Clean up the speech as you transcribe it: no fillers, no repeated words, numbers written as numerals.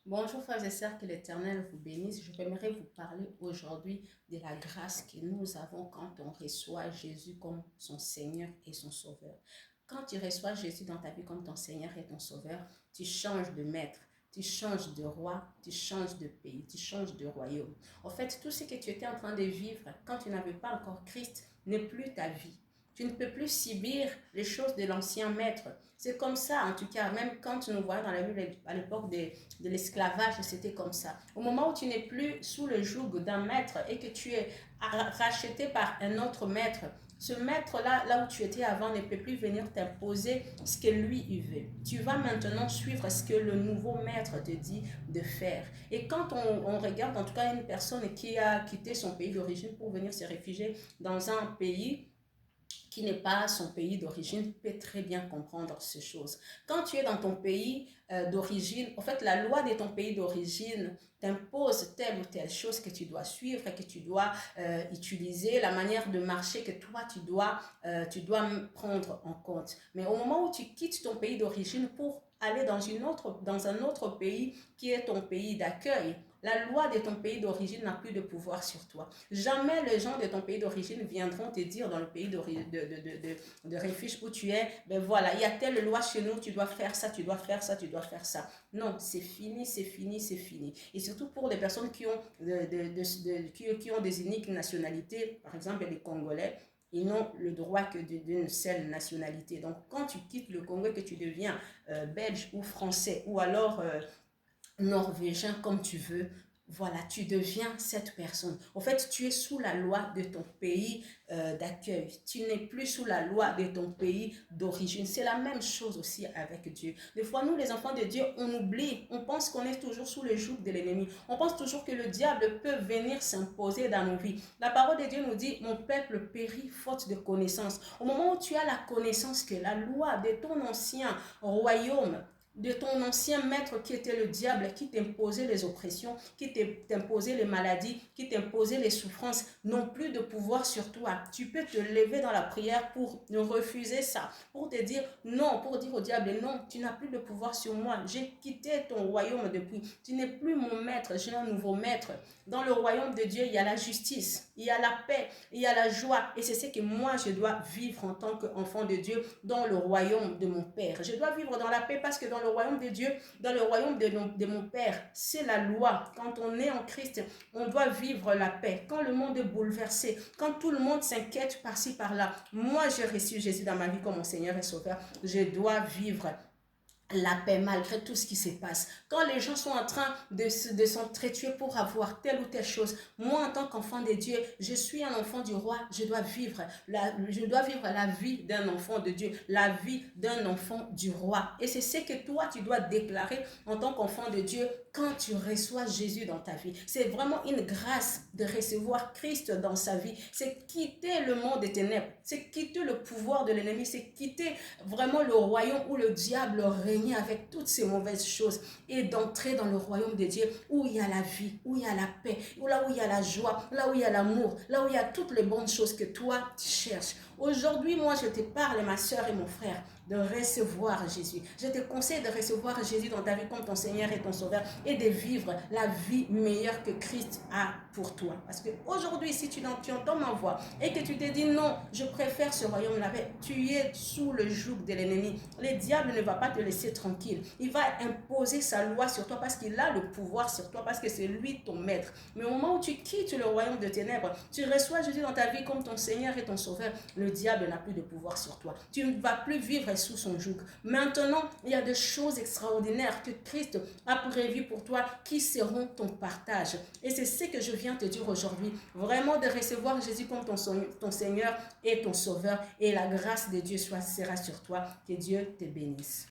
Bonjour frères et sœurs, que l'Éternel vous bénisse. Je aimerais vous parler aujourd'hui de la grâce que nous avons quand on reçoit Jésus comme son Seigneur et son Sauveur. Quand tu reçois Jésus dans ta vie comme ton Seigneur et ton Sauveur, tu changes de maître, tu changes de roi, tu changes de pays, tu changes de royaume. En fait, tout ce que tu étais en train de vivre quand tu n'avais pas encore Christ n'est plus ta vie. Tu ne peux plus subir les choses de l'ancien maître. C'est comme ça, en tout cas, même quand nous voyons dans la Bible à l'époque de l'esclavage, c'était comme ça. Au moment où tu n'es plus sous le joug d'un maître et que tu es racheté par un autre maître, ce maître-là, là où tu étais avant, ne peut plus venir t'imposer ce que lui il veut. Tu vas maintenant suivre ce que le nouveau maître te dit de faire. Et quand on regarde en tout cas une personne qui a quitté son pays d'origine pour venir se réfugier dans un pays qui n'est pas son pays d'origine peut très bien comprendre ces choses. Quand tu es dans ton pays d'origine, en fait, la loi de ton pays d'origine t'impose telle ou telle chose que tu dois suivre, que tu dois utiliser, la manière de marcher que toi, tu dois prendre en compte. Mais au moment où tu quittes ton pays d'origine pour aller dans un autre pays qui est ton pays d'accueil, la loi de ton pays d'origine n'a plus de pouvoir sur toi. Jamais les gens de ton pays d'origine viendront te dire dans le pays de refuge où tu es, ben voilà, il y a telle loi chez nous, tu dois faire ça, tu dois faire ça, tu dois faire ça. Non, c'est fini, c'est fini, c'est fini. Et surtout pour les personnes qui ont des uniques nationalités, par exemple les Congolais, ils n'ont le droit que d'une seule nationalité. Donc, quand tu quittes le Congo et que tu deviens belge ou français ou alors norvégien comme tu veux, voilà, tu deviens cette personne. En fait, tu es sous la loi de ton pays d'accueil. Tu n'es plus sous la loi de ton pays d'origine. C'est la même chose aussi avec Dieu. Des fois, nous, les enfants de Dieu, on oublie. On pense qu'on est toujours sous le joug de l'ennemi. On pense toujours que le diable peut venir s'imposer dans nos vies. La parole de Dieu nous dit, mon peuple périt faute de connaissance. Au moment où tu as la connaissance que la loi de ton ancien royaume, de ton ancien maître qui était le diable, qui t'imposait les oppressions, qui t'imposait les maladies, qui t'imposait les souffrances, n'ont plus de pouvoir sur toi. Tu peux te lever dans la prière pour refuser ça, pour te dire non, pour dire au diable non, tu n'as plus de pouvoir sur moi. J'ai quitté ton royaume depuis. Tu n'es plus mon maître, j'ai un nouveau maître. Dans le royaume de Dieu, il y a la justice, il y a la paix, il y a la joie. Et c'est ce que moi, je dois vivre en tant qu'enfant de Dieu dans le royaume de mon Père. Je dois vivre dans la paix parce que dans le royaume de Dieu, dans le royaume de mon Père, c'est la loi. Quand on est en Christ, on doit vivre la paix. Quand le monde est bouleversé, quand tout le monde s'inquiète par-ci, par-là, moi, j'ai reçu Jésus dans ma vie comme mon Seigneur et Sauveur. Je dois vivre la paix malgré tout ce qui se passe. Quand les gens sont en train de s'entretuer pour avoir telle ou telle chose, moi en tant qu'enfant de Dieu, je suis un enfant du roi, je dois vivre la vie d'un enfant de Dieu, la vie d'un enfant du roi. Et c'est ce que toi tu dois déclarer en tant qu'enfant de Dieu quand tu reçois Jésus dans ta vie. C'est vraiment une grâce de recevoir Christ dans sa vie. C'est quitter le monde des ténèbres, c'est quitter le pouvoir de l'ennemi, c'est quitter vraiment le royaume où le diable régnait avec toutes ces mauvaises choses et d'entrer dans le royaume de Dieu où il y a la vie, où il y a la paix, là où il y a la joie, là où il y a l'amour, là où il y a toutes les bonnes choses que toi tu cherches. Aujourd'hui, moi, je te parle, ma soeur et mon frère, de recevoir Jésus. Je te conseille de recevoir Jésus dans ta vie comme ton Seigneur et ton Sauveur et de vivre la vie meilleure que Christ a pour toi. Parce qu'aujourd'hui, si tu entends ma voix et que tu te dis non, je préfère ce royaume-là, tu es sous le joug de l'ennemi. Le diable ne va pas te laisser tranquille. Il va imposer sa loi sur toi parce qu'il a le pouvoir sur toi, parce que c'est lui ton maître. Mais au moment où tu quittes le royaume de ténèbres, tu reçois Jésus dans ta vie comme ton Seigneur et ton Sauveur, le diable n'a plus de pouvoir sur toi. Tu ne vas plus vivre sous son joug. Maintenant, il y a des choses extraordinaires que Christ a prévues pour toi qui seront ton partage. Et c'est ce que je viens te dire aujourd'hui. Vraiment de recevoir Jésus comme ton Seigneur et ton Sauveur. Et la grâce de Dieu sera sur toi. Que Dieu te bénisse.